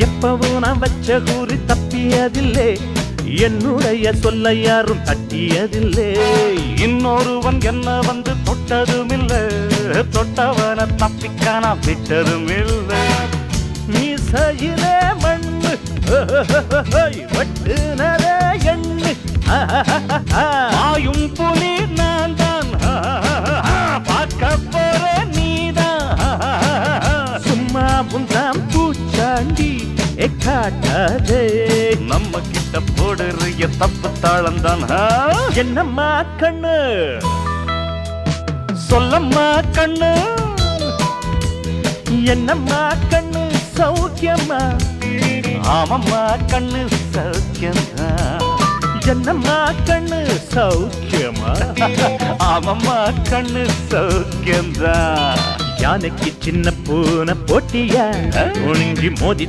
எப்பவும் நான் வச்ச கூறி தப்பியதில்லை, என்னுடைய சொல்ல யாரும் தட்டியதில்லை. இன்னொருவன் என்ன வந்து தொட்டதும் இல்ல, தொட்டவன தப்பிக்கான விட்டதும் இல்ல. மீசையிலே மண்ணு வட்டுனரே எண்ணு, ஆயும் புலி நான் தான், பார்க்க போற நீதான். சும்மா புந்தாம் பூச்சாண்டி காட்டாதே, நம்ம கிட்ட போடுறிய தப்பு தாளந்தான். என்னம்மா கண்ணு சொல்லம்மா கண்ணு, என்னம்மா கண்ணு சௌக்கியம்மா, ஆமம்மா கண்ணு சௌக்கியம்தான். என்னம்மா கண்ணு சௌக்கியமா, ஆமம்மா கண்ணு சௌக்கியம்தான். யானைக்கு சின்ன பூனை போட்டியா ஒழுங்கி மோதி